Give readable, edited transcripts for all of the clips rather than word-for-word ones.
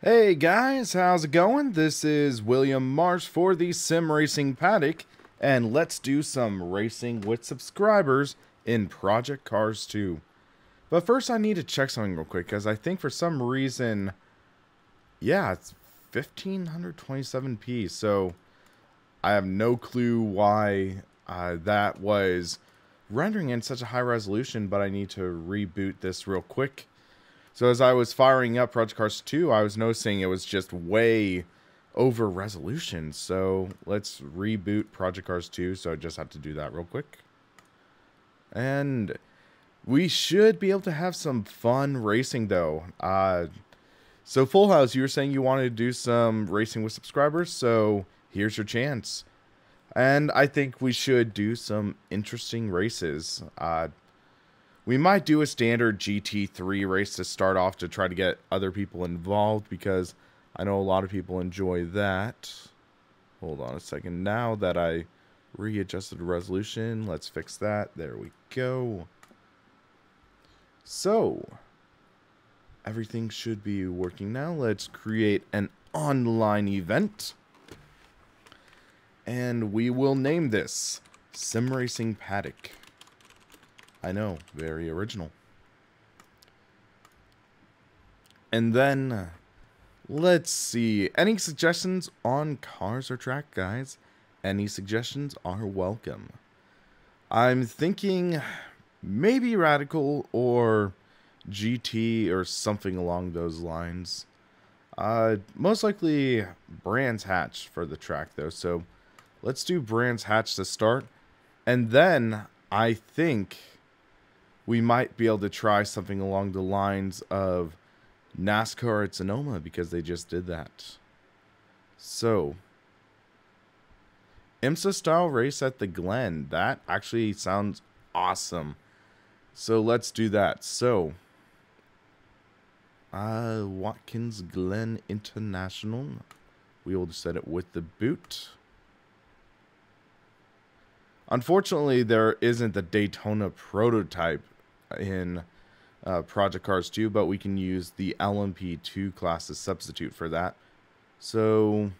Hey guys, how's it going? This is William Marsh for the SimRacingPaddock, and let's do some racing with subscribers in Project Cars 2. But first I need to check something real quick, because I think for some reason, yeah, it's 1527p, so I have no clue why that was rendering in such a high resolution, but I need to reboot this real quick. So as I was firing up Project Cars 2, I was noticing it was just way over resolution. So let's reboot Project Cars 2. So I just have to do that real quick. And we should be able to have some fun racing though. So Full House, you were saying you wanted to do some racing with subscribers. So here's your chance. And I think we should do some interesting races. We might do a standard GT3 race to start off to try to get other people involved, because I know a lot of people enjoy that. Hold on a second. Now that I readjusted the resolution, let's fix that. There we go. So, everything should be working now. Let's create an online event. And we will name this SimRacingPaddock. I know, very original. And then, let's see. Any suggestions on cars or track, guys? Any suggestions are welcome. I'm thinking maybe Radical or GT or something along those lines. Most likely Brands Hatch for the track, though. So, let's do Brands Hatch to start. And then, I think we might be able to try something along the lines of NASCAR at Sonoma, because they just did that. So, IMSA style race at the Glen. That actually sounds awesome. So let's do that. So, Watkins Glen International. We will set it with the boot. Unfortunately, there isn't the Daytona prototype in Project Cars 2, but we can use the LMP2 class as substitute for that. So,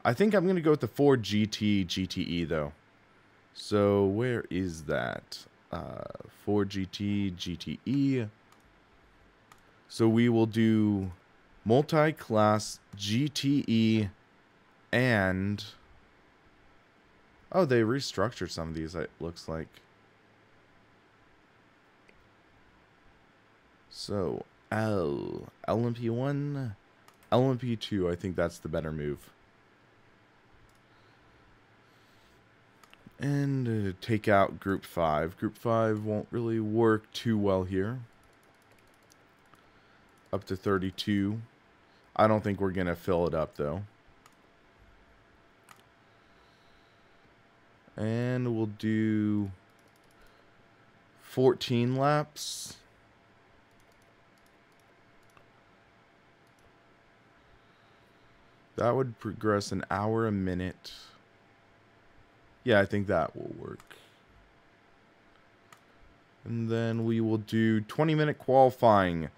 I think I'm going to go with the Ford GT GTE, though. So, where is that? Ford GT GTE. So, we will do multi-class GTE and... Oh, they restructured some of these, it looks like. So, LMP1, LMP2, I think that's the better move. And take out Group 5. Group 5 won't really work too well here. Up to 32. I don't think we're going to fill it up, though. And we'll do 14 laps. That would progress an hour a minute. Yeah, I think that will work. And then we will do 20-minute qualifying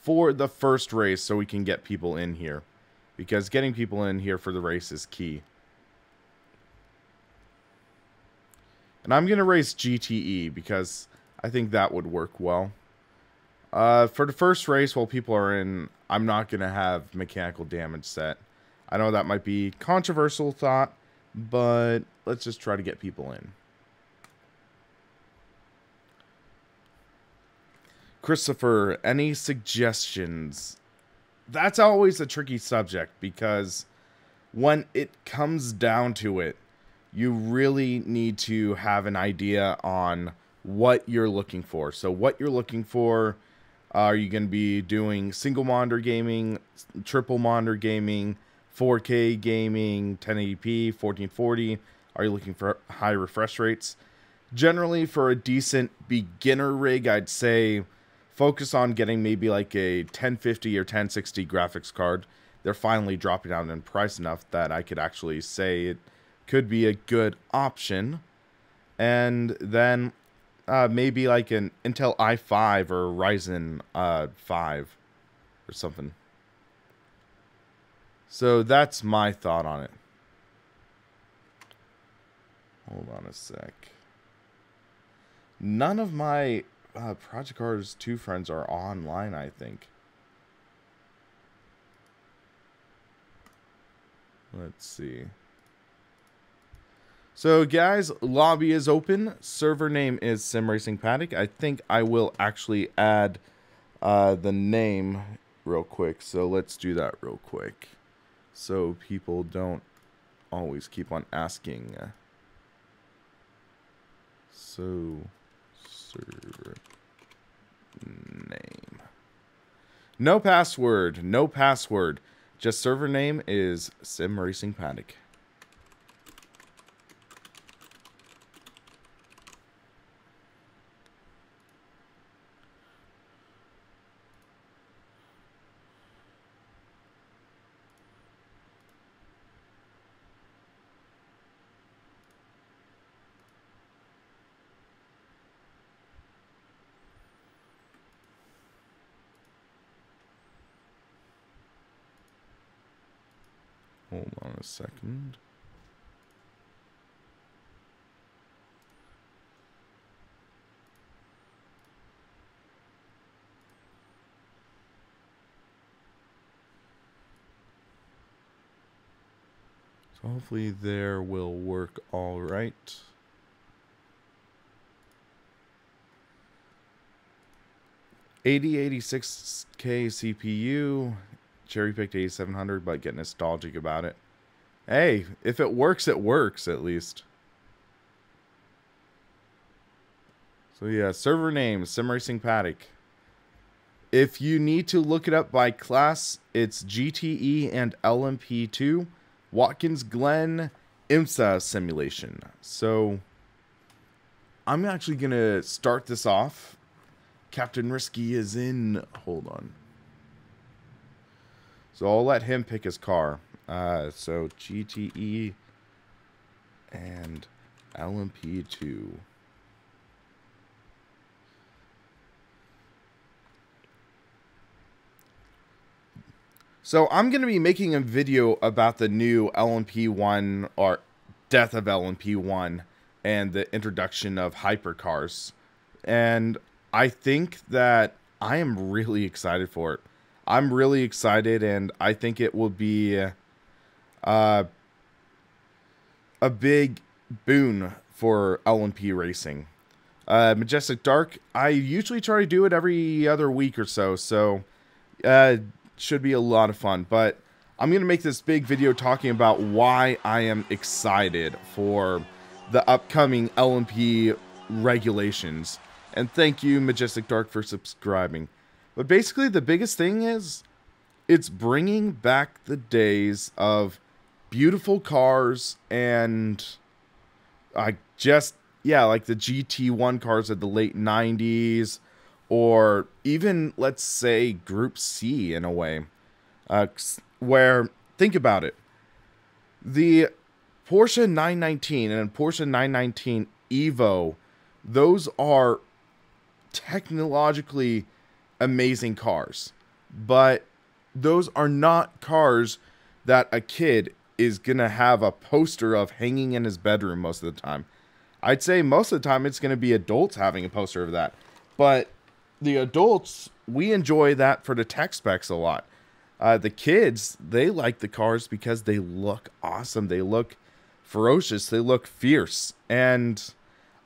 for the first race so we can get people in here. Because getting people in here for the race is key. And I'm going to race GTE because I think that would work well. For the first race, while people are in, I'm not going to have mechanical damage set. I know that might be controversial thought, but let's just try to get people in. Christopher, any suggestions? That's always a tricky subject, because when it comes down to it, you really need to have an idea on what you're looking for. So what you're looking for, are you going to be doing single monitor gaming, triple monitor gaming, 4K gaming, 1080p, 1440? Are you looking for high refresh rates? Generally, for a decent beginner rig, I'd say focus on getting maybe like a 1050 or 1060 graphics card. They're finally dropping down in price enough that I could actually say it could be a good option. And then maybe like an Intel i5 or Ryzen 5 or something. So that's my thought on it. Hold on a sec. None of my Project Cars 2 friends are online, I think. Let's see. So, guys, lobby is open. Server name is SimRacingPaddock. I think I will actually add the name real quick. So, let's do that real quick. So, people don't always keep on asking. So, server name. No password. No password. Just server name is SimRacingPaddock. Hold on a second. So hopefully there will work all right. $8086K CPU. Cherry-picked 8700, but get nostalgic about it. Hey, if it works at least. So yeah, server name, SimRacingPaddock. If you need to look it up by class, it's GTE and LMP2, Watkins Glen, IMSA simulation. So I'm actually going to start this off. Captain Risky is in. Hold on. So I'll let him pick his car. So GTE and LMP2. So I'm going to be making a video about the new LMP1 or death of LMP1 and the introduction of hypercars. And I think that I am really excited for it. I'm really excited, and I think it will be a big boon for LMP racing. Majestic Dark, I usually try to do it every other week or so, so should be a lot of fun. But I'm going to make this big video talking about why I am excited for the upcoming LMP regulations. And thank you, Majestic Dark, for subscribing. But basically, the biggest thing is it's bringing back the days of beautiful cars and like the GT1 cars of the late 90s, or even, let's say, Group C in a way. Where, think about it, the Porsche 919 and Porsche 919 Evo, those are technologically amazing cars, but those are not cars that a kid is gonna have a poster of hanging in his bedroom most of the time. I'd say most of the time it's gonna be adults having a poster of that, but the adults, we enjoy that for the tech specs a lot. The kids, they like the cars because they look awesome, they look ferocious, they look fierce. And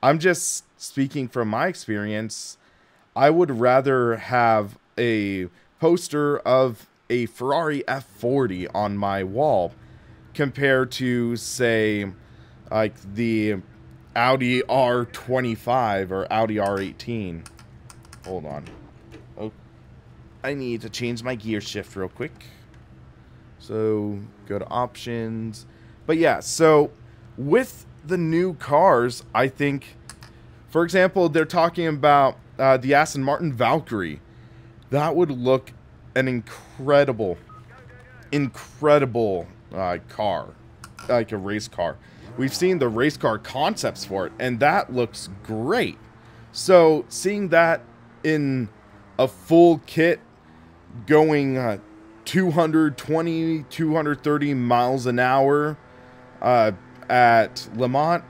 I'm just speaking from my experience. I would rather have a poster of a Ferrari F40 on my wall compared to, say, like the Audi R25 or Audi R18. Hold on. Oh, I need to change my gear shift real quick. So, go to options. But yeah, so with the new cars, I think, for example, they're talking about the Aston Martin Valkyrie. That would look an incredible car, like a race car. We've seen the race car concepts for it, and that looks great. So seeing that in a full kit going 220, 230 miles an hour at Lemont.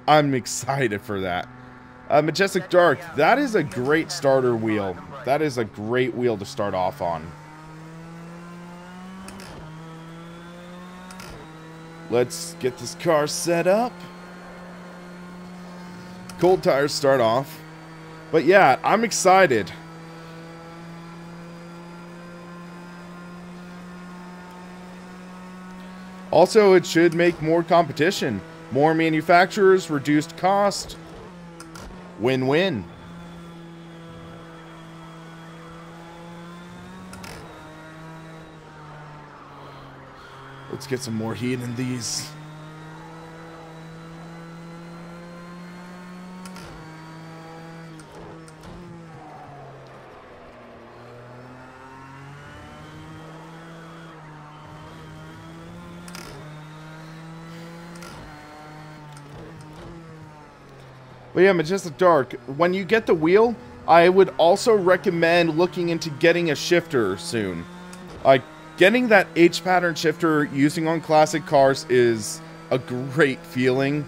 I'm excited for that. Majestic Dark, that is a great starter wheel. That is a great wheel to start off on. Let's get this car set up. Cold tires start off. But yeah, I'm excited. Also, it should make more competition. More manufacturers, reduced cost. Win-win. Let's get some more heat in these. But yeah, Majestic Dark, when you get the wheel, I would also recommend looking into getting a shifter soon. Like, getting that H-pattern shifter using on classic cars is a great feeling.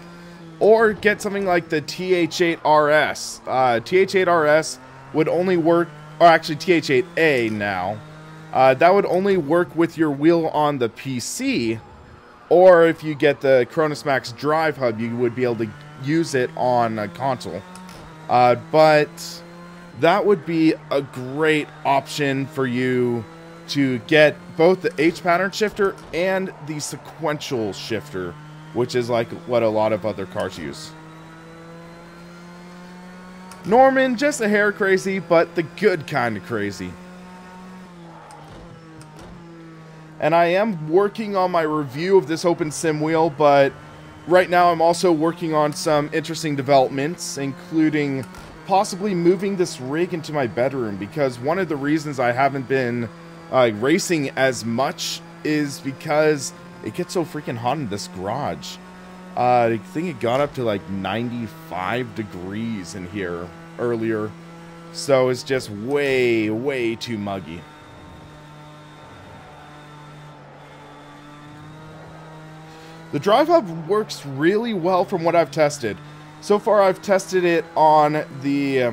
Or get something like the TH8RS. TH8RS would only work, or actually TH8A now. That would only work with your wheel on the PC. Or if you get the Cronus Max Drive Hub, you would be able to use it on a console. But that would be a great option for you to get both the H-pattern shifter and the sequential shifter, which is like what a lot of other cars use. Norman, just a hair crazy, but the good kind of crazy. And I am working on my review of this open sim wheel, but right now I'm also working on some interesting developments, including possibly moving this rig into my bedroom, because one of the reasons I haven't been racing as much is because it gets so freaking hot in this garage. I think it got up to like 95 degrees in here earlier, so it's just way, way too muggy. The Drive Hub works really well from what I've tested. So far I've tested it on the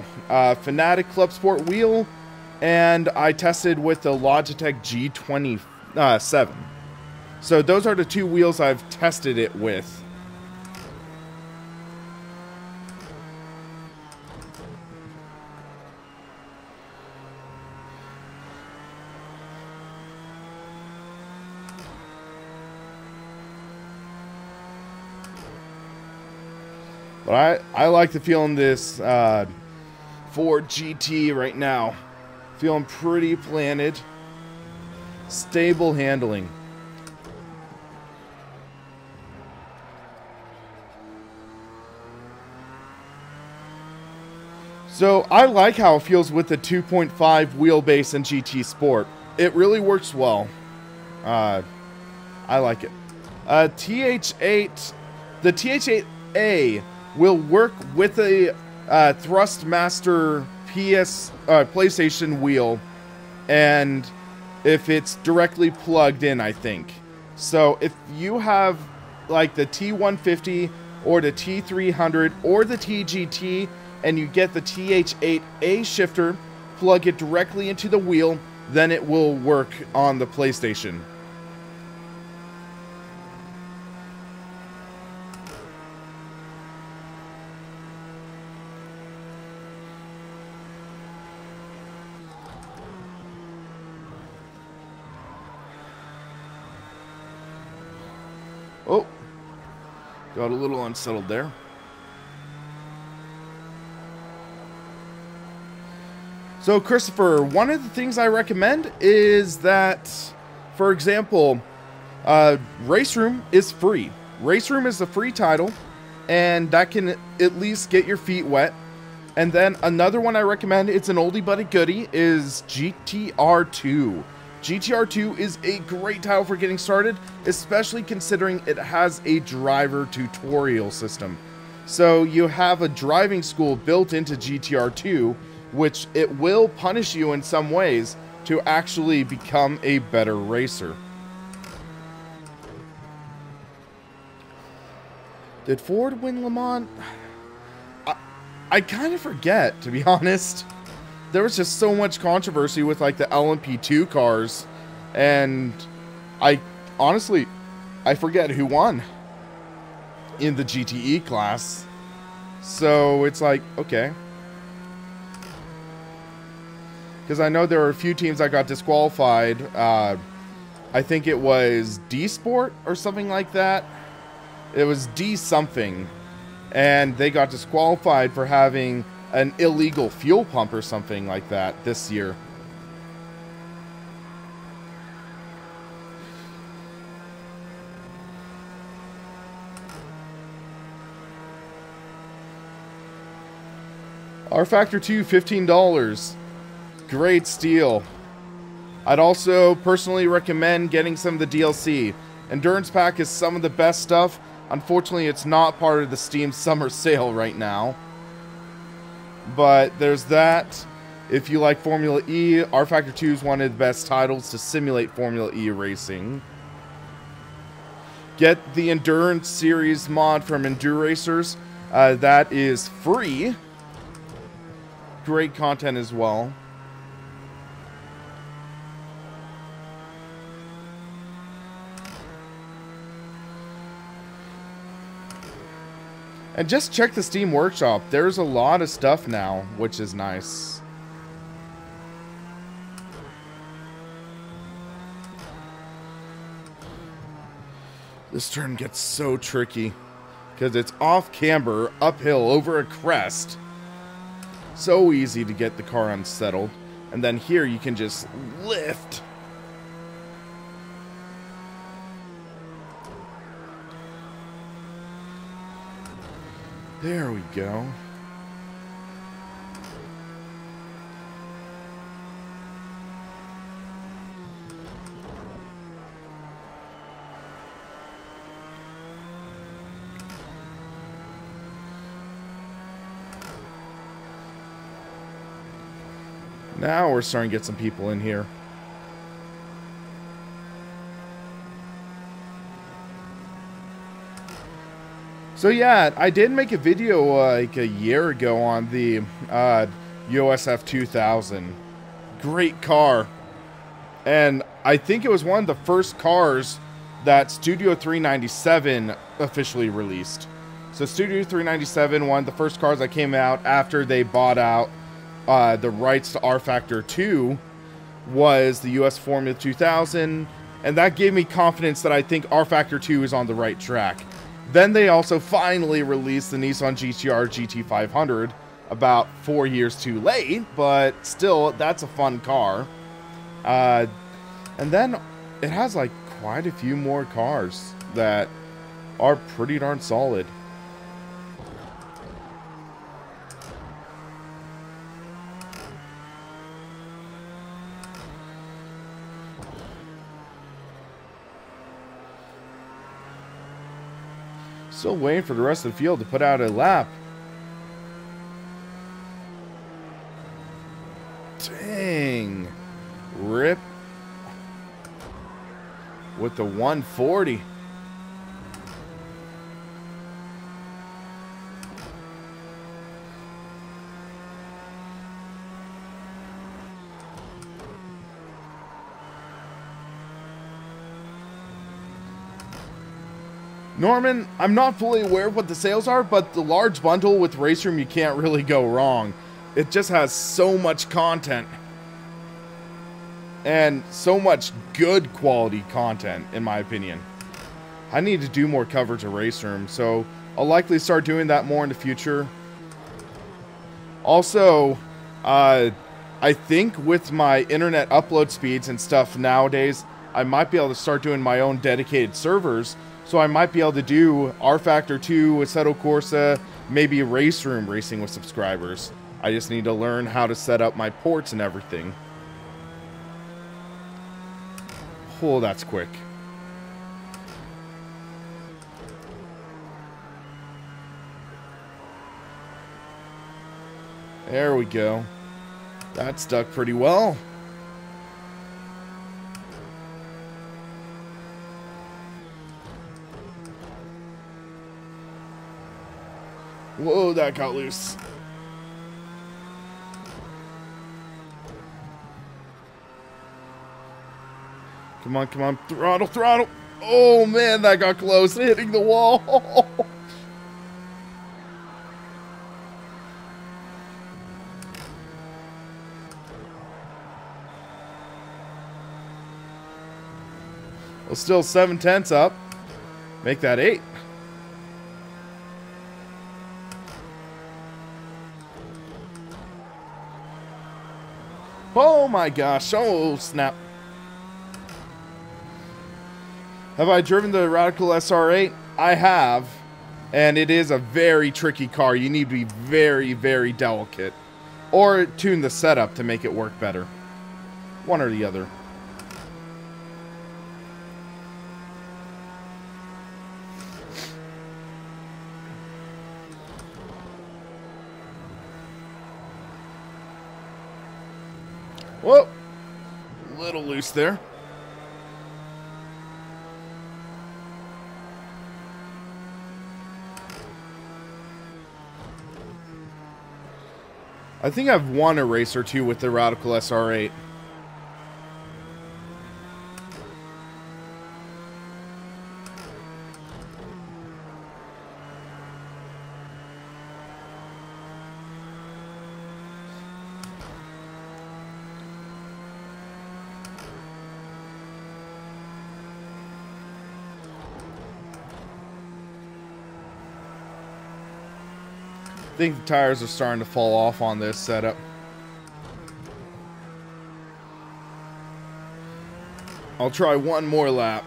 Fanatic Club Sport wheel, and I tested with the Logitech G27. So those are the two wheels I've tested it with. But I like the feeling this Ford GT right now. Feeling pretty planted. Stable handling. So I like how it feels with the 2.5 wheelbase in GT Sport. It really works well. I like it. TH8, the TH8A will work with a Thrustmaster PlayStation wheel, and if it's directly plugged in, I think. So if you have like the T150 or the T300 or the TGT, and you get the TH8A shifter, plug it directly into the wheel, then it will work on the PlayStation. Oh, got a little unsettled there. So, Christopher, one of the things I recommend is that, for example, Race Room is free. Race Room is a free title, and that can at least get your feet wet. And then another one I recommend, it's an oldie but a goodie, is GTR2. GTR2 is a great title for getting started, especially considering it has a driver tutorial system. So you have a driving school built into GTR2, which it will punish you in some ways, to actually become a better racer. Did Ford win Le Mans? I kind of forget, to be honest. There was just so much controversy with like the LMP2 cars, and I honestly forget who won in the GTE class. So it's like, okay. Because I know there were a few teams that got disqualified. I think it was D Sport or something like that. It was D something. And they got disqualified for having an illegal fuel pump or something like that this year. R Factor 2, $15. Great steal. I'd also personally recommend getting some of the DLC. Endurance Pack is some of the best stuff. Unfortunately, it's not part of the Steam Summer Sale right now. But there's that. If you like Formula E, R Factor 2 is one of the best titles to simulate Formula E racing. Get the Endurance Series mod from Enduracers. That is free. Great content as well. And just check the Steam Workshop. There's a lot of stuff now, which is nice. This turn gets so tricky because it's off camber, uphill, over a crest. So easy to get the car unsettled. And then here you can just lift. There we go. Now we're starting to get some people in here. So yeah, I did make a video like a year ago on the USF 2000. Great car. And I think it was one of the first cars that Studio 397 officially released. So Studio 397, one of the first cars that came out after they bought out the rights to R Factor 2, was the US Formula 2000. And that gave me confidence that I think R Factor 2 is on the right track. Then they also finally released the Nissan GT-R GT500 about 4 years too late, but still, that's a fun car. And then it has like quite a few more cars that are pretty darn solid. Still waiting for the rest of the field to put out a lap. Dang. Rip. With the 140. Norman, I'm not fully aware of what the sales are, but the large bundle with Race Room, you can't really go wrong. It just has so much content. And so much good quality content, in my opinion. I need to do more coverage of Race Room, so I'll likely start doing that more in the future. Also, I think with my internet upload speeds and stuff nowadays, I might be able to start doing my own dedicated servers. So I might be able to do R Factor 2, Assetto Corsa, maybe Race Room racing with subscribers. I just need to learn how to set up my ports and everything. Oh, that's quick. There we go. That stuck pretty well. Whoa, that got loose. Come on, come on. Throttle, throttle. Oh, man, that got close. Hitting the wall. Well, still 7/10 up. Make that 8. Oh, my gosh. Oh, snap. Have I driven the Radical SR8? I have, and it is a very tricky car. You need to be very, very delicate, or tune the setup to make it work better. One or the other. Whoa! A little loose there. I think I've won a race or two with the Radical SR8. I think the tires are starting to fall off on this setup. I'll try one more lap.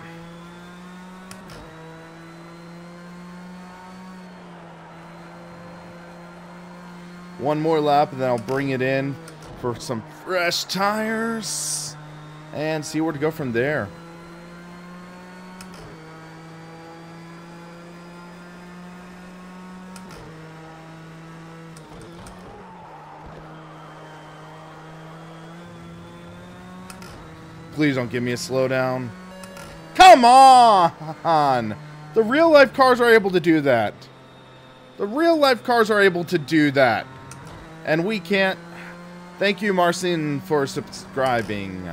One more lap and then I'll bring it in for some fresh tires and see where to go from there. Please don't give me a slowdown. Come on! The real life cars are able to do that. The real life cars are able to do that. And we can't. Thank you, Marcin, for subscribing.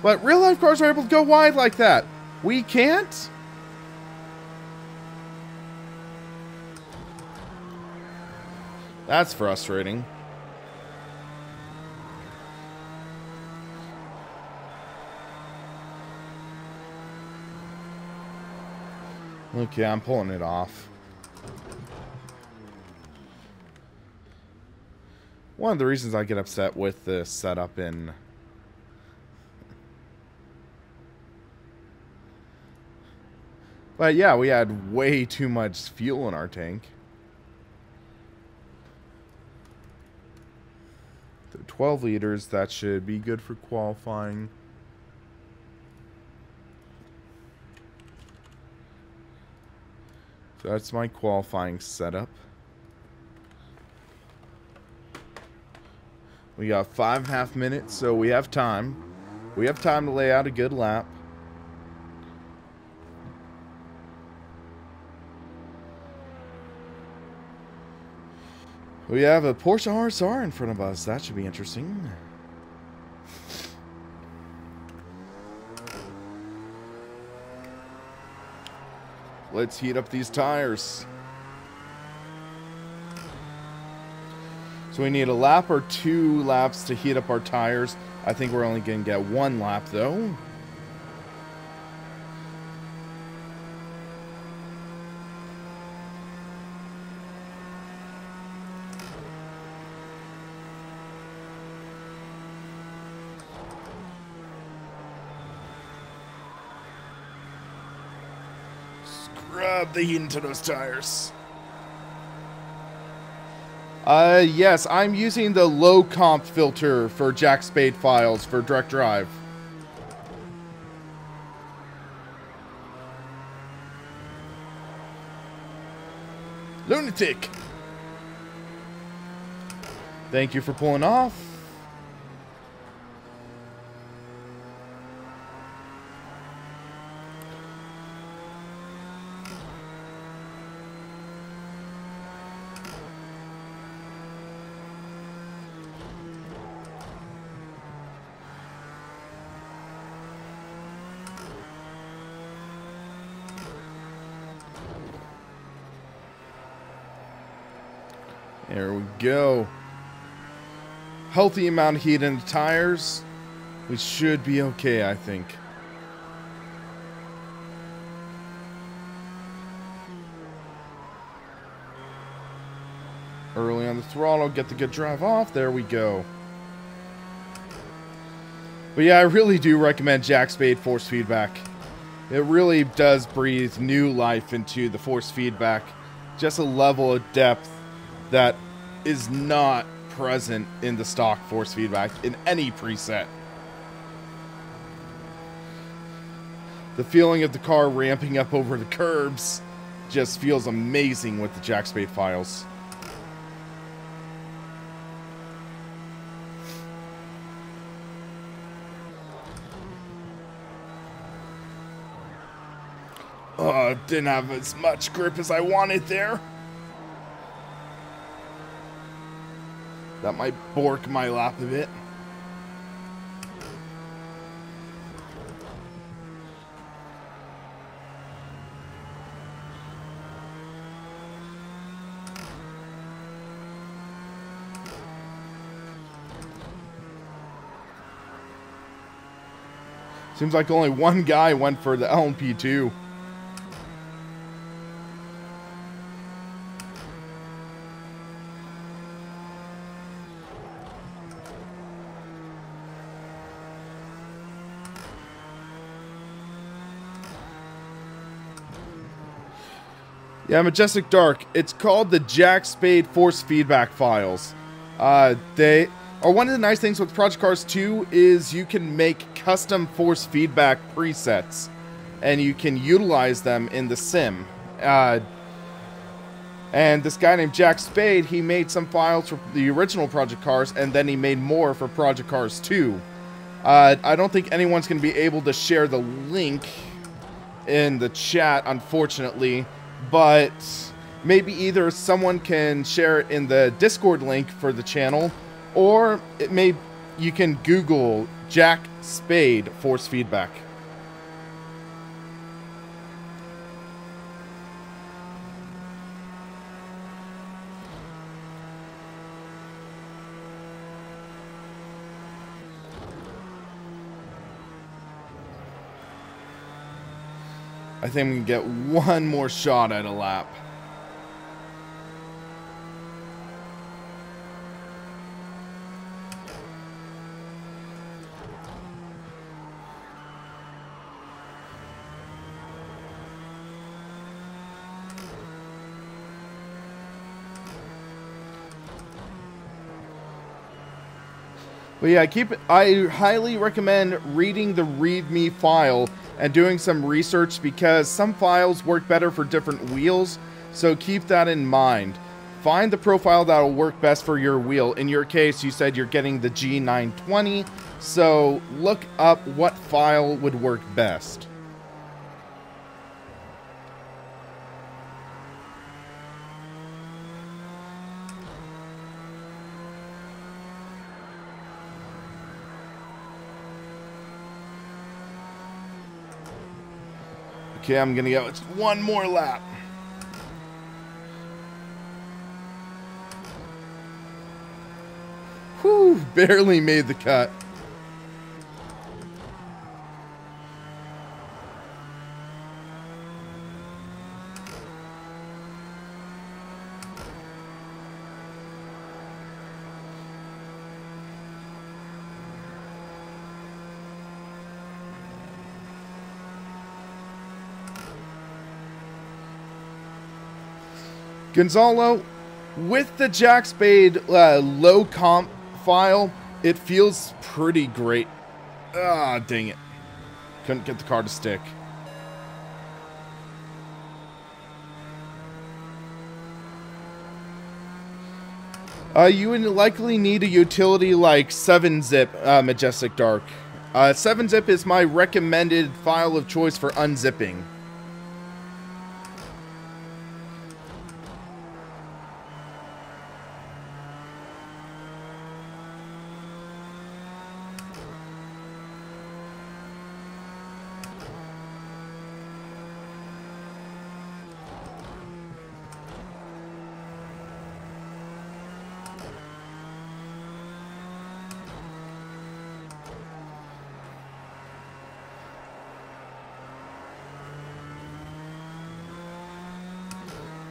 But real life cars are able to go wide like that. We can't? That's frustrating. Okay, I'm pulling it off. One of the reasons I get upset with the setup in... But yeah, we had way too much fuel in our tank. The 12 liters, that should be good for qualifying. So that's my qualifying setup. We got 5.5 minutes, so we have time. We have time to lay out a good lap. We have a Porsche RSR in front of us. That should be interesting. Let's heat up these tires. So we need a lap or 2 laps to heat up our tires. I think we're only going to get 1 lap though. Scrub the heat into those tires. Yes, I'm using the low comp filter for Jack Spade files for direct drive. Lunatic! Thank you for pulling off. There we go. Healthy amount of heat in the tires. We should be okay, I think. Early on the throttle, get the good drive off. There we go. But yeah, I really do recommend jack spade force feedback. It really does breathe new life into the force feedback. Just a level of depth that is not present in the stock force feedback in any preset. The feeling of the car ramping up over the curbs just feels amazing with the jack spade files. Oh, didn't have as much grip as I wanted there. That might bork my lap a bit. Seems like only one guy went for the LMP2. Yeah, Majestic Dark. It's called the Jack Spade Force Feedback Files. They are one of the nice things with Project Cars 2 is you can make custom force feedback presets, and you can utilize them in the sim. And this guy named Jack Spade, he made some files for the original Project Cars, and then he made more for Project Cars 2. I don't think anyone's going to be able to share the link in the chat, unfortunately. But maybe either someone can share it in the Discord link for the channel, or you can Google Jack Spade force feedback. I think we can get one more shot at a lap. But yeah, I highly recommend reading the README file and doing some research, because some files work better for different wheels, so keep that in mind. Find the profile that will work best for your wheel. In your case, you said you're getting the G920, so look up what file would work best. Okay, I'm gonna go. It's one more lap. Whew, barely made the cut. Gonzalo, with the Jack Spade low comp file, it feels pretty great. Ah, dang it. Couldn't get the car to stick. You would likely need a utility like 7-zip, Majestic Dark. 7-zip is my recommended file of choice for unzipping.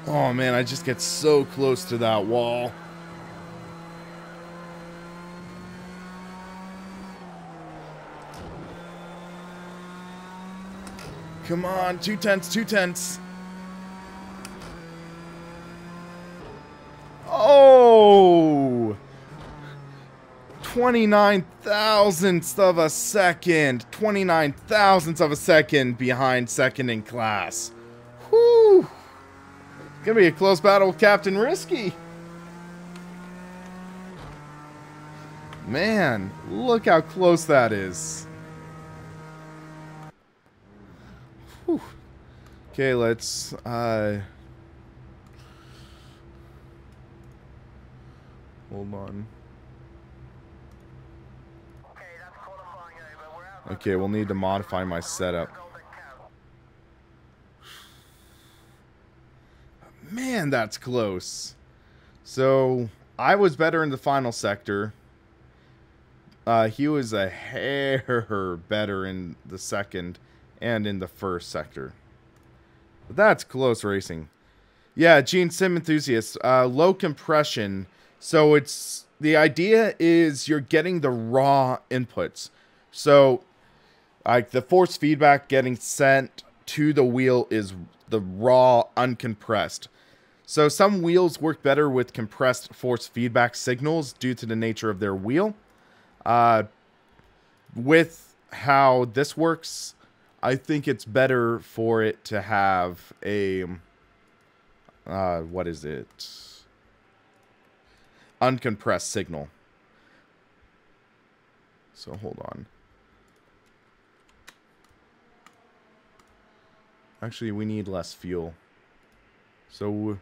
Oh man, I just get so close to that wall. Come on, 2 tenths, 2 tenths. Oh! 29 thousandths of a second. 29 thousandths of a second behind second in class. Whew! Gonna be a close battle with Captain Risky. Man, look how close that is. Whew. Okay, let's hold on. Okay, we'll need to modify my setup. Man, that's close. So, I was better in the final sector. He was a hair better in the second and in the first sector. But that's close racing. Yeah, Gene, sim enthusiast. Low compression. So it's the idea is you're getting the raw inputs. So like the force feedback getting sent to the wheel is the raw uncompressed. So some wheels work better with compressed force feedback signals due to the nature of their wheel. With how this works, I think it's better for it to have a what is it? Uncompressed signal. So hold on. Actually, we need less fuel. So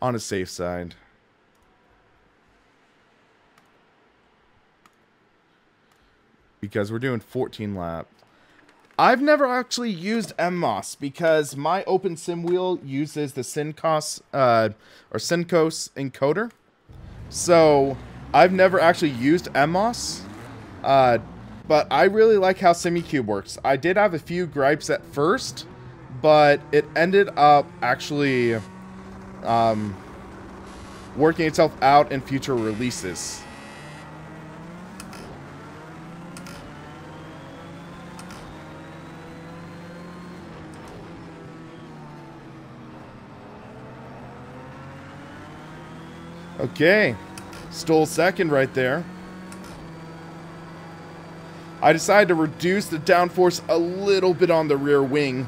on a safe side. Because we're doing 14 laps. I've never actually used MMOS because my open sim wheel uses the Syncos encoder. So I've never actually used MMOS. But I really like how SimiCube works. I did have a few gripes at first, but it ended up actually working itself out in future releases. Okay, stole second right there. I decided to reduce the downforce a little bit on the rear wing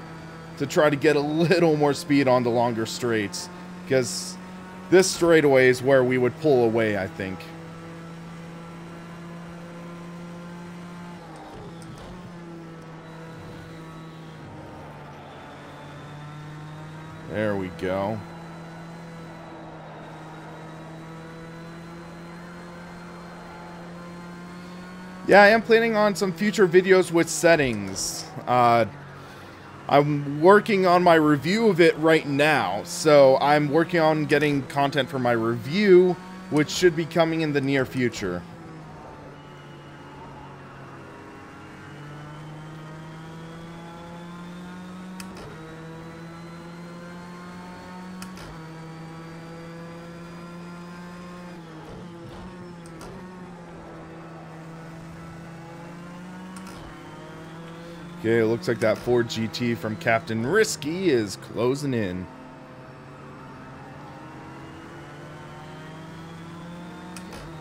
to try to get a little more speed on the longer straights, because this straightaway is where we would pull away, I think. There we go. Yeah, I am planning on some future videos with settings. I'm working on my review of it right now, so I'm working on getting content for my review, which should be coming in the near future. Okay, it looks like that Ford GT from Captain Risky is closing in.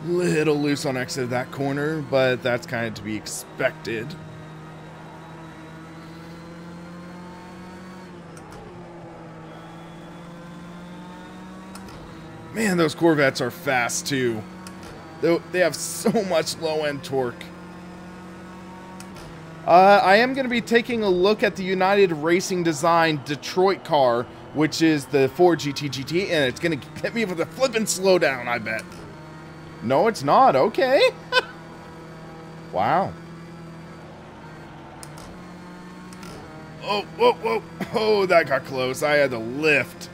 Little loose on exit of that corner, but that's kind of to be expected. Man, those Corvettes are fast too. They have so much low-end torque. I am going to be taking a look at the United Racing Design Detroit car, which is the Ford GT, and it's going to hit me with a flippin' slowdown, I bet. No, it's not. Okay. Wow. Oh, whoa, whoa. Oh, that got close. I had to lift.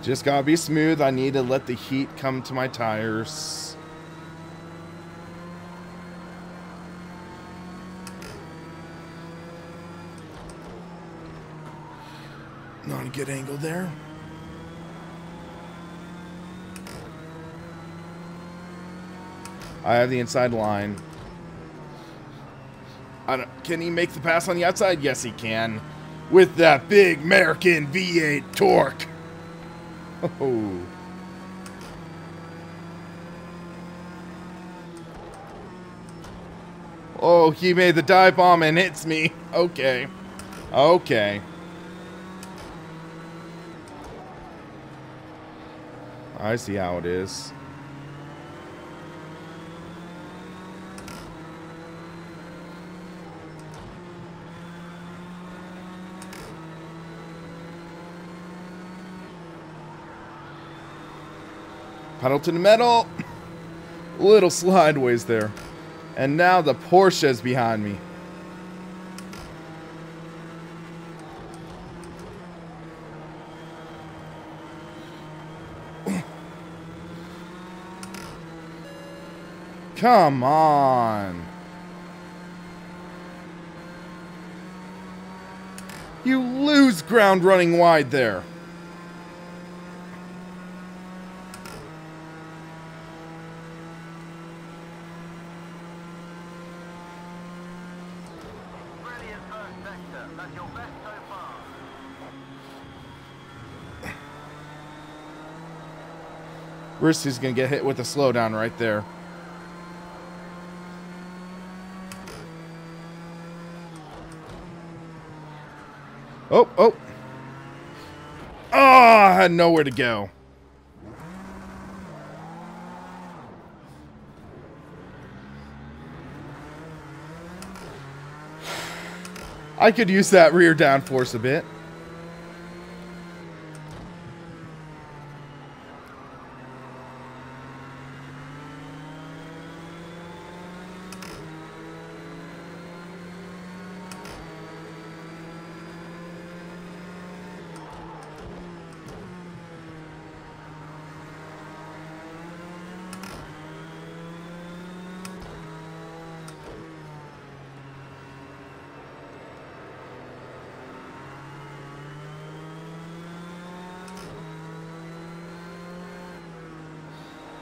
Just gotta be smooth. I need to let the heat come to my tires. Not a good angle there. I have the inside line. Can he make the pass on the outside? Yes, he can. With that big American V8 torque. Oh. Oh, he made the dive bomb and hits me. Okay. Okay. I see how it is. Pedal to the metal. A little slideways there. And now the Porsche's behind me. Come on. You lose ground running wide there. Risty's going to get hit with a slowdown right there. Oh, oh. Oh, I had nowhere to go. I could use that rear downforce a bit.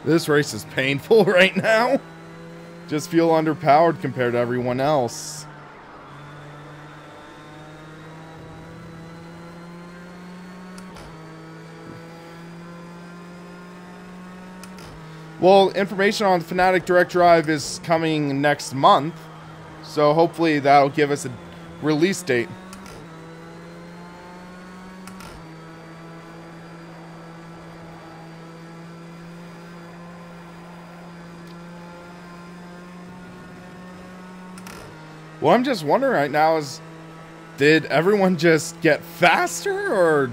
This race is painful right now. Just feel underpowered compared to everyone else. Well, information on Fanatic Direct Drive is coming next month, so hopefully that'll give us a release date. What I'm just wondering right now is, did everyone just get faster, or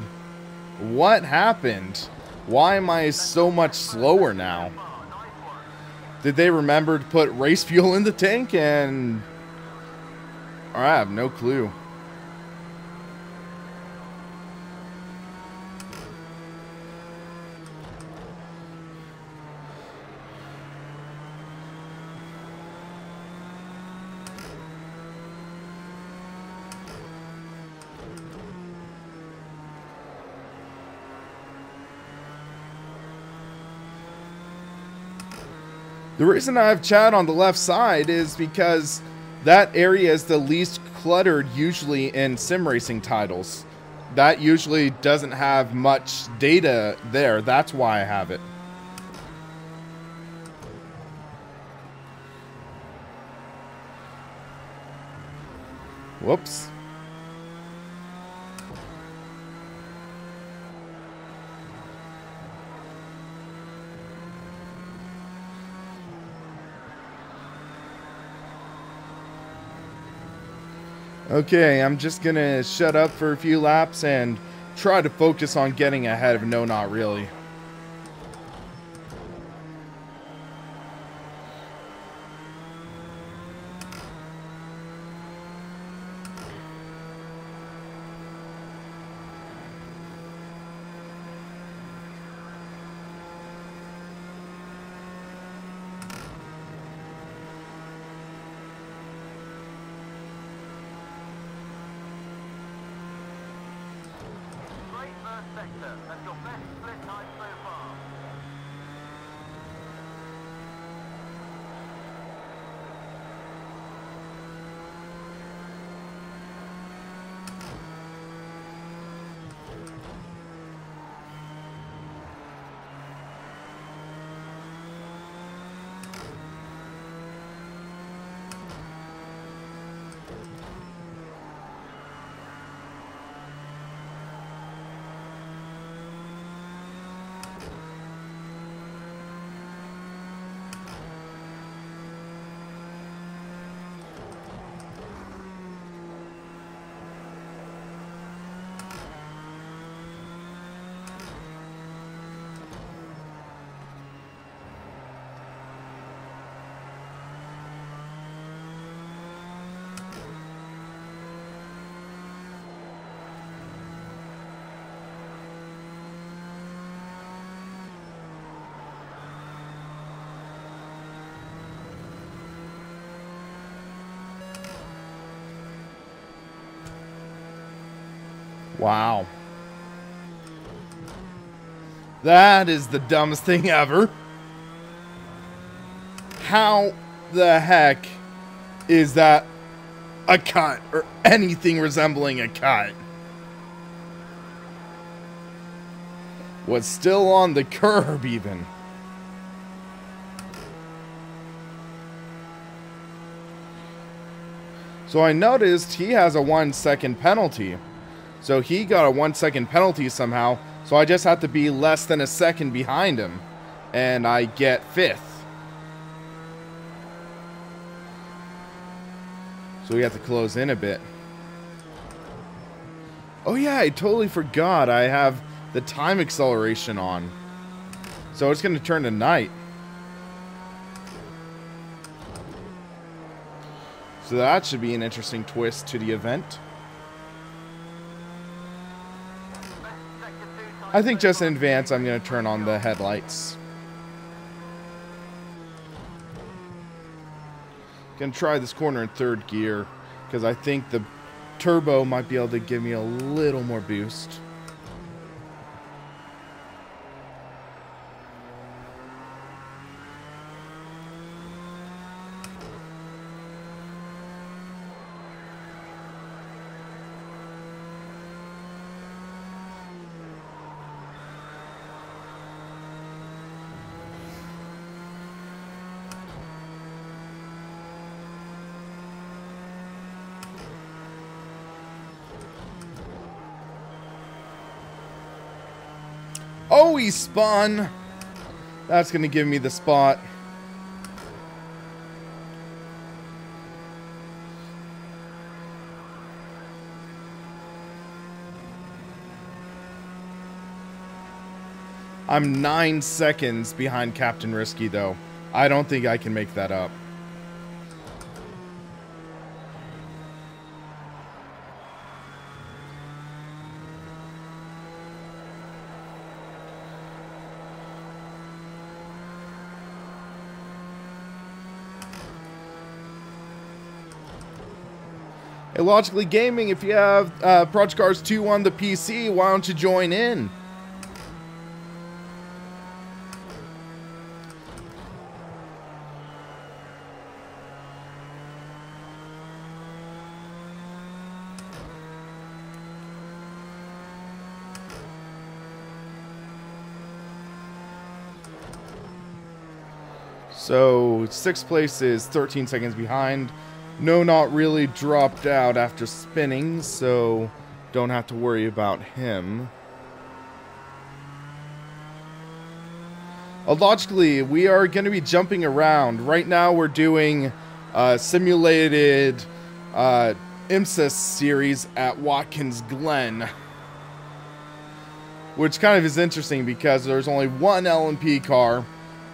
what happened? Why am I so much slower now? Did they remember to put race fuel in the tank and... Or I have no clue. The reason I have Chad on the left side is because that area is the least cluttered usually in sim racing titles. That usually doesn't have much data there. That's why I have it. Whoops. Okay, I'm just gonna shut up for a few laps and try to focus on getting ahead of No Not Really. sector. That's your best split time so far. Wow. That is the dumbest thing ever. How the heck is that a cut or anything resembling a cut? Was still on the curb even. So I noticed he has a 1 second penalty. So he got a 1 second penalty somehow. So I just have to be less than a second behind him. And I get 5th. So we have to close in a bit. Oh yeah, I totally forgot I have the time acceleration on. So it's going to turn to night. So that should be an interesting twist to the event. I think just in advance I'm going to turn on the headlights. Gonna try this corner in 3rd gear because I think the turbo might be able to give me a little more boost. Oh, he spun. That's going to give me the spot. I'm 9 seconds behind Captain Risky, though. I don't think I can make that up. Hey, Logically Gaming, if you have Project Cars 2 on the PC, why don't you join in? So 6th place is 13 seconds behind. No, not really dropped out after spinning, so don't have to worry about him. Logically, we are going to be jumping around. Right now we're doing simulated IMSA series at Watkins Glen. Which kind of is interesting because there's only one LMP car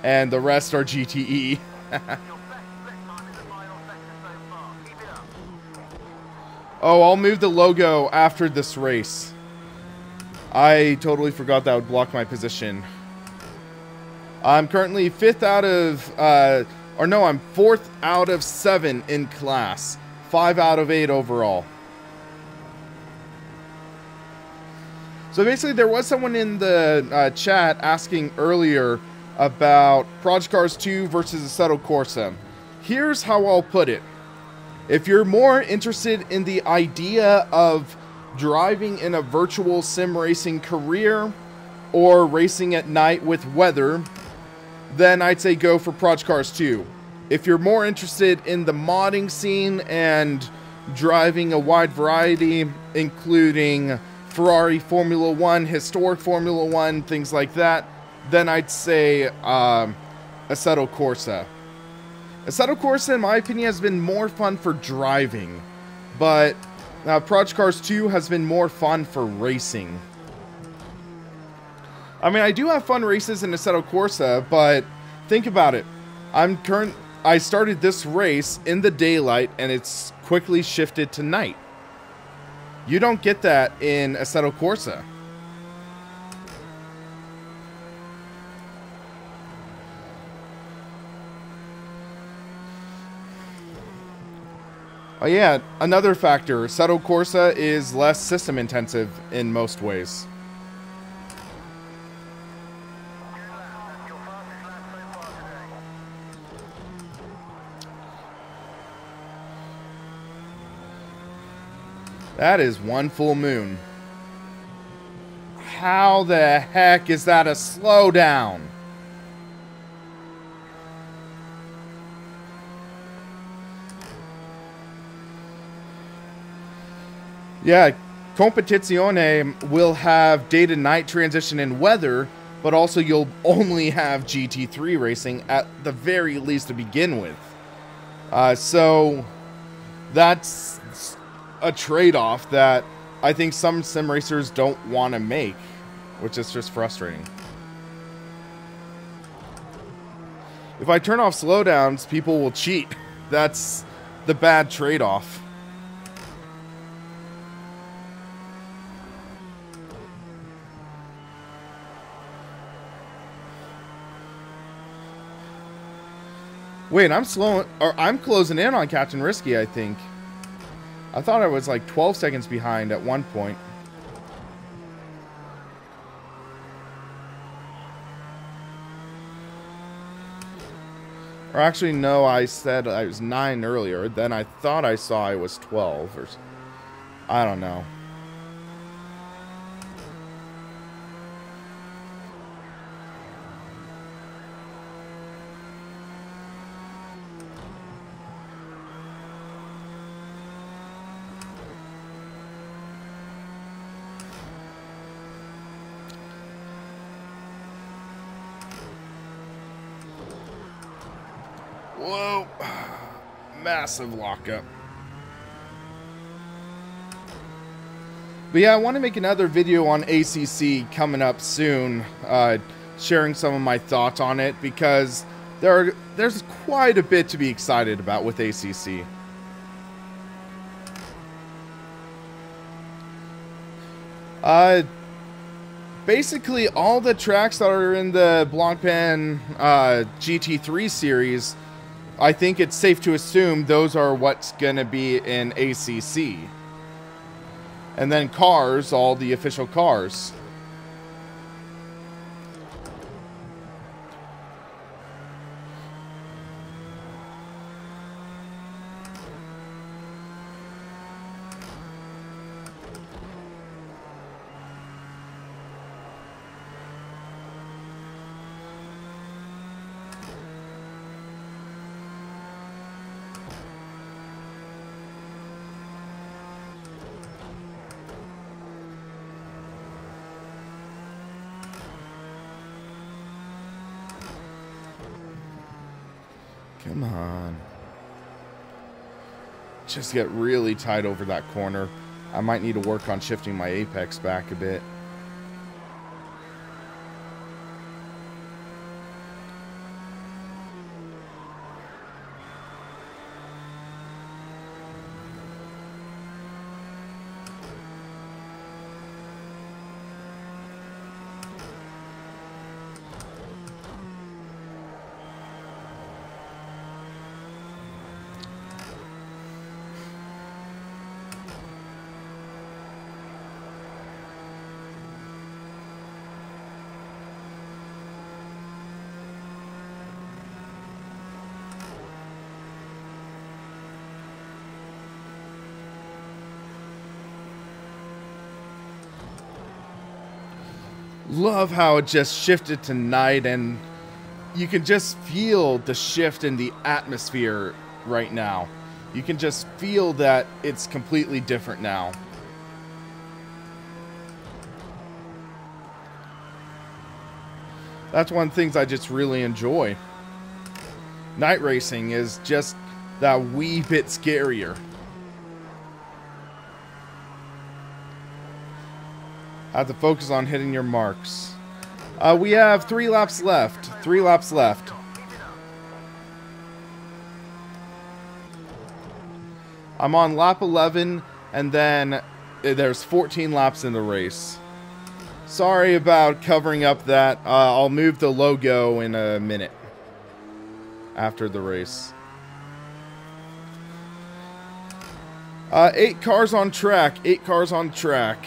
and the rest are GTE. Oh, I'll move the logo after this race. I totally forgot that would block my position. I'm currently 5th out of, I'm 4th out of 7 in class. 5 out of 8 overall. So basically, there was someone in the chat asking earlier about Project Cars 2 versus Assetto Corsa. Here's how I'll put it. If you're more interested in the idea of driving in a virtual sim racing career or racing at night with weather, then I'd say go for Project Cars 2. If you're more interested in the modding scene and driving a wide variety, including Ferrari Formula 1, historic Formula 1, things like that, then I'd say Assetto Corsa. Assetto Corsa, in my opinion, has been more fun for driving, but Project Cars 2 has been more fun for racing. I mean, I do have fun races in Assetto Corsa, but think about it. I started this race in the daylight, and it's quickly shifted to night. You don't get that in Assetto Corsa. Oh yeah, another factor, Assetto Corsa is less system intensive in most ways. That is one full moon. How the heck is that a slowdown? Yeah, Competizione will have day to night transition in weather, but also you'll only have GT3 racing at the very least to begin with. So that's a trade-off that I think some sim racers don't want to make, which is just frustrating. If I turn off slowdowns, people will cheat. That's the bad trade-off. Wait, I'm closing in on Captain Risky, I think. I thought I was like 12 seconds behind at one point. Or actually, no, I said I was 9 earlier. Then I thought I saw I was 12. Or I don't know. Whoa. Massive lockup. But yeah, I want to make another video on ACC coming up soon, sharing some of my thoughts on it, because there's quite a bit to be excited about with ACC. Basically, all the tracks that are in the Blancpain GT3 series, I think it's safe to assume those are what's going to be in ACC. And then cars, all the official cars. Come on. Just get really tight over that corner. I might need to work on shifting my apex back a bit. Love how it just shifted to night, and you can just feel the shift in the atmosphere right now. You can just feel that it's completely different now. That's one of the things I just really enjoy. Night racing is just that wee bit scarier. Have to focus on hitting your marks. We have 3 laps left. 3 laps left. I'm on lap 11, and then there's 14 laps in the race. Sorry about covering up that. I'll move the logo in a minute after the race. 8 cars on track. 8 cars on track.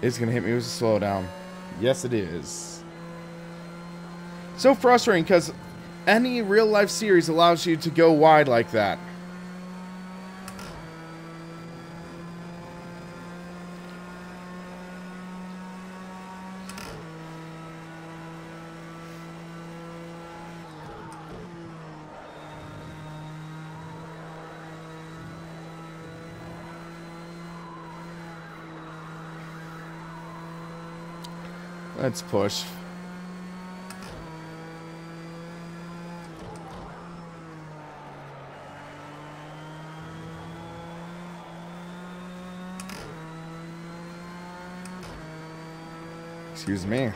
It's gonna hit me with a slowdown. Yes, it is. So frustrating because any real life series allows you to go wide like that. Let's push. Excuse me.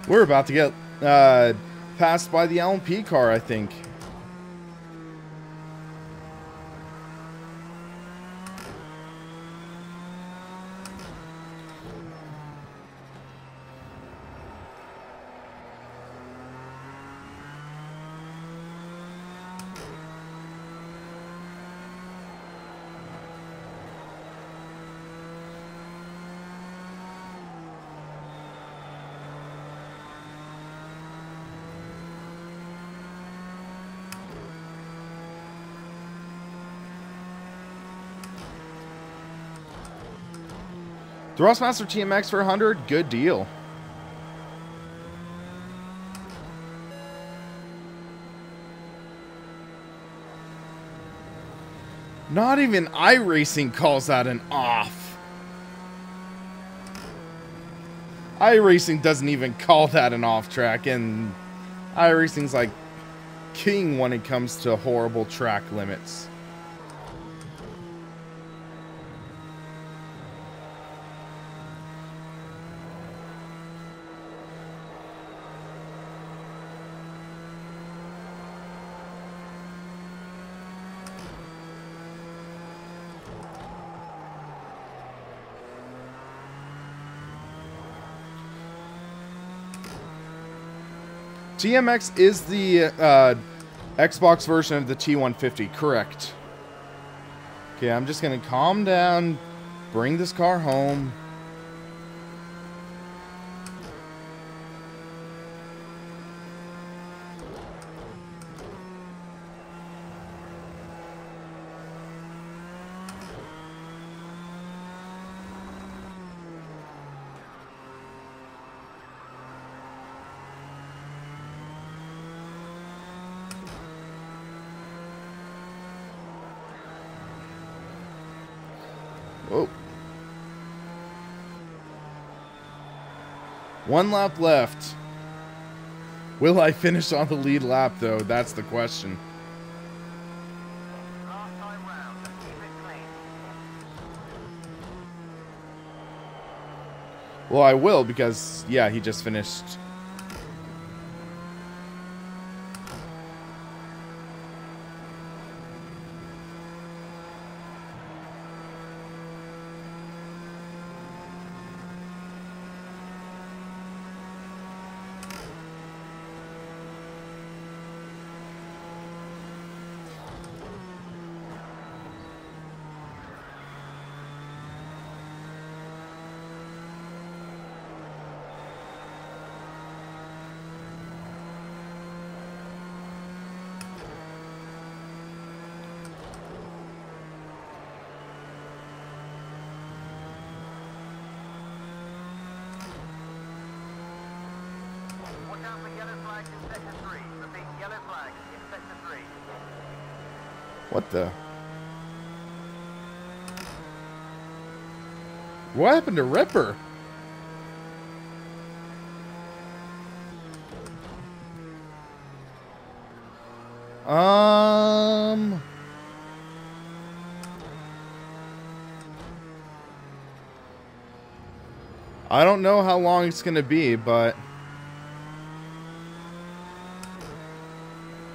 We're about to get passed by the LMP car, I think. Thrustmaster TMX for 100, good deal. Not even iRacing calls that an off. iRacing doesn't even call that an off track, and iRacing's like king when it comes to horrible track limits. TMX is the Xbox version of the T150, correct. Okay, I'm just gonna calm down, bring this car home. Whoa. 1 lap left. Will I finish on the lead lap, though? That's the question. Last time round, keep it clean. Well, I will, because, yeah, he just finished. What the? What happened to Ripper? I don't know how long it's gonna be, but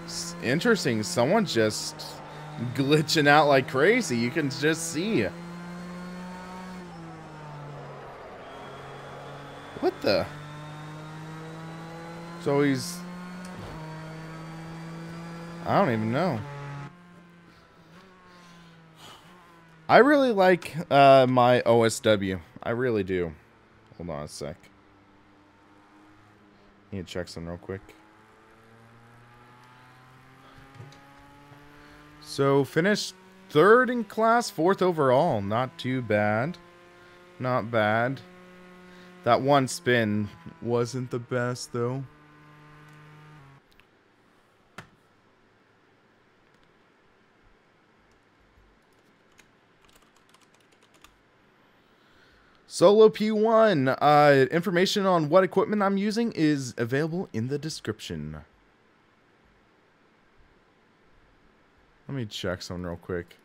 it's interesting. Someone's just glitching out like crazy. You can just see. What the? So he's... I don't even know. I really like my OSW. I really do. Hold on a sec. Need to check something real quick. So, finished 3rd in class, 4th overall. Not too bad. Not bad. That one spin wasn't the best, though. Solo P1. Information on what equipment I'm using is available in the description. Let me check something real quick.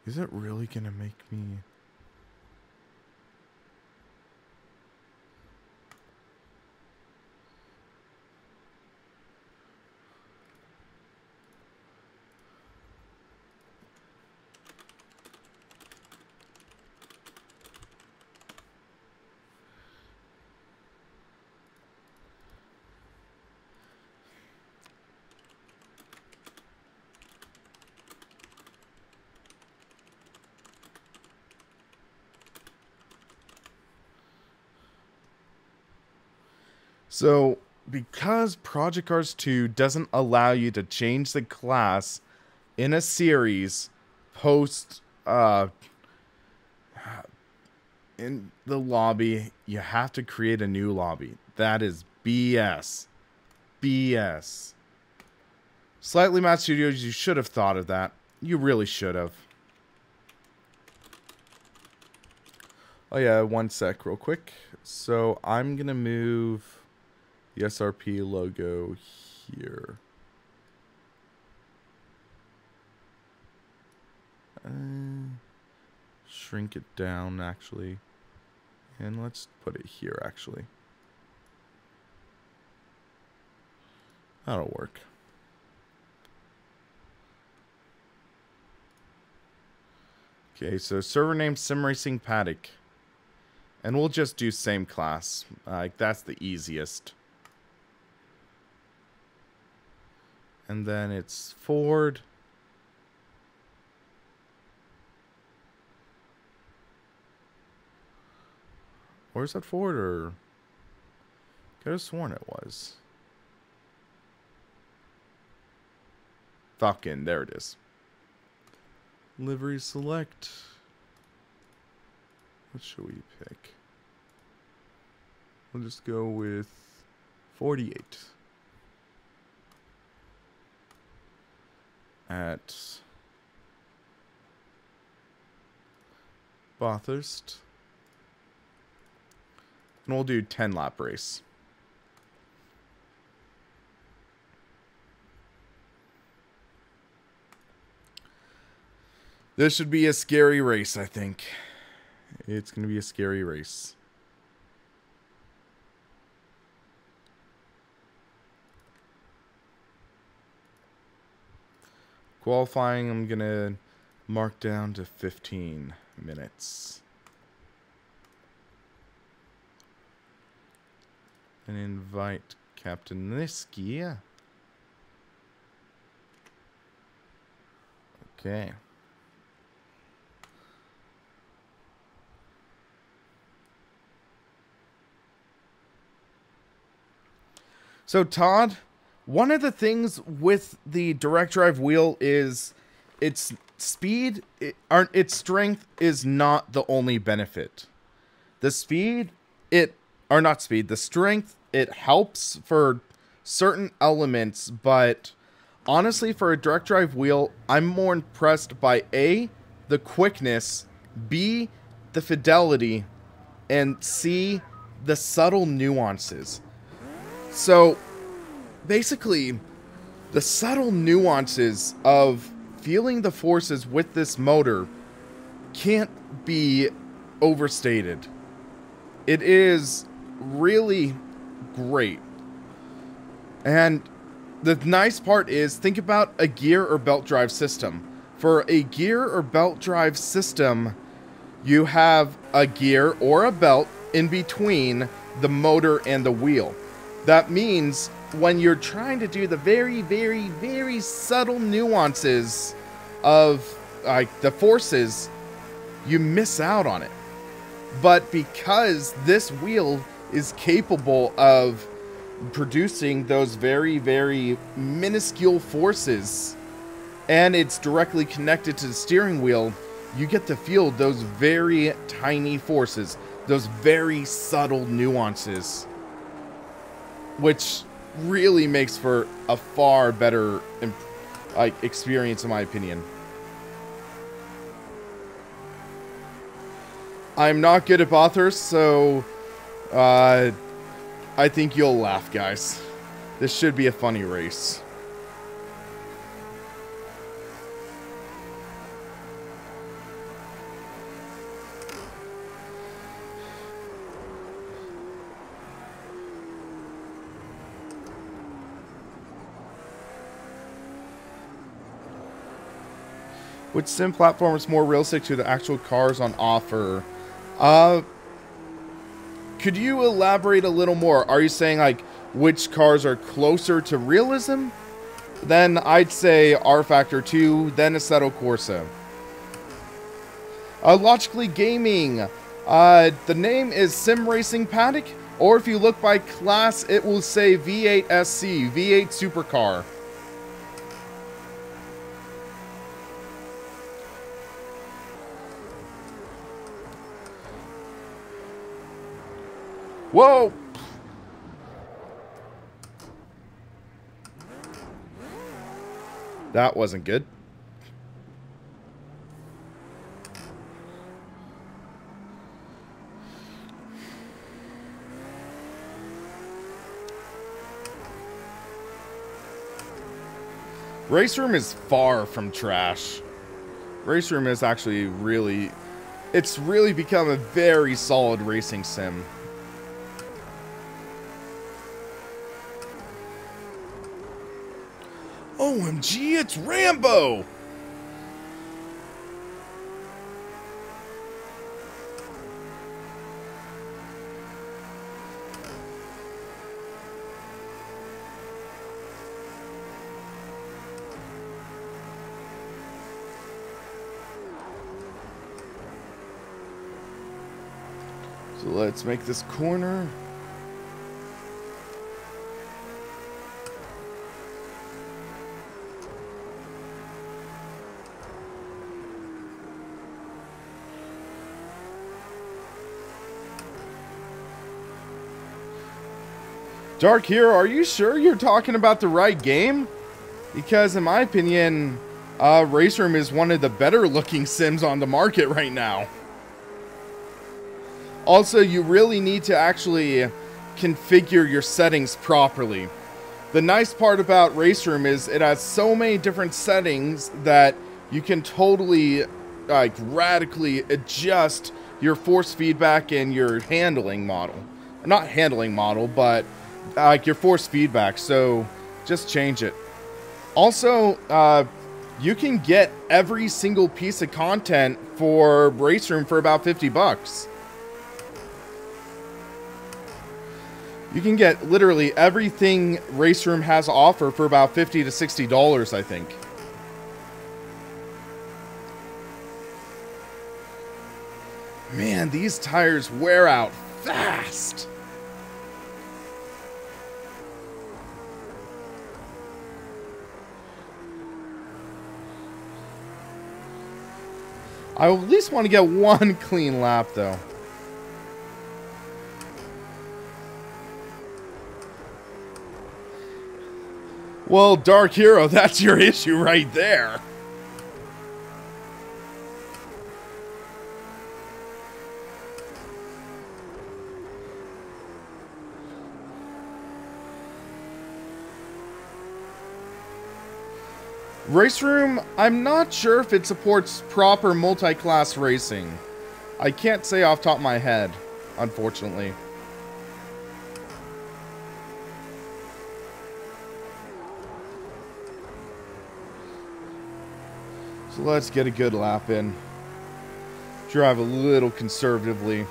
Is it really gonna make me... So, because Project Cars 2 doesn't allow you to change the class in a series post in the lobby, you have to create a new lobby. That is BS. BS. Slightly Mad Studios, you should have thought of that. You really should have. Oh yeah, one sec real quick. So, I'm going to move... the SRP logo here. Shrink it down, actually. And let's put it here, actually. That'll work. Okay, so server name SimRacingPaddock. And we'll just do same class. That's the easiest. And then it's Ford. Or is that Ford or... could have sworn it was. Fucking, there it is. Livery select. What should we pick? We'll just go with 48. At Bathurst. And we'll do 10 lap race. This should be a scary race, I think. It's going to be a scary race. Qualifying, I'm going to mark down to 15 minutes. And invite Captain Niski. Okay. So, Todd, one of the things with the direct drive wheel is its speed, its strength is not the only benefit. The speed, it or not speed, the strength, it helps for certain elements, but honestly, for a direct drive wheel, I'm more impressed by A, the quickness, B, the fidelity, and C, the subtle nuances. So, basically, the subtle nuances of feeling the forces with this motor can't be overstated. It is really great. And the nice part is, think about a gear or belt drive system. For a gear or belt drive system, you have a gear or a belt in between the motor and the wheel. That means when you're trying to do the very, very, very subtle nuances of like the forces, you miss out on it. But because this wheel is capable of producing those very, very minuscule forces, and it's directly connected to the steering wheel, you get to feel those very tiny forces, those very subtle nuances, which really makes for a far better experience, in my opinion. I'm not good at Bathurst, so I think you'll laugh, guys. This should be a funny race. Which sim platform is more realistic to the actual cars on offer? Could you elaborate a little more? Are you saying, like, which cars are closer to realism? Then I'd say R-Factor 2, then Assetto Corsa. Logically Gaming. The name is SimRacingPaddock, or if you look by class, it will say V8 SC, V8 Supercar. Whoa! That wasn't good. Race Room is far from trash. Race Room is actually really... It's really become a very solid racing sim. OMG, it's Rambo! So let's make this corner. Dark Hero, are you sure you're talking about the right game? Because in my opinion, Race Room is one of the better looking sims on the market right now. Also, you really need to actually configure your settings properly. The nice part about Race Room is it has so many different settings that you can totally like radically adjust your force feedback and your handling model. Not handling model, but like your force feedback, so just change it. Also, you can get every single piece of content for Race Room for about 50 bucks. You can get literally everything Race Room has to offer for about $50 to $60, I think. Man, these tires wear out fast. I at least want to get one clean lap, though. Well, Dark Hero, that's your issue right there. Race Room, I'm not sure if it supports proper multi-class racing. I can't say off the top of my head, unfortunately. So let's get a good lap in. Drive a little conservatively.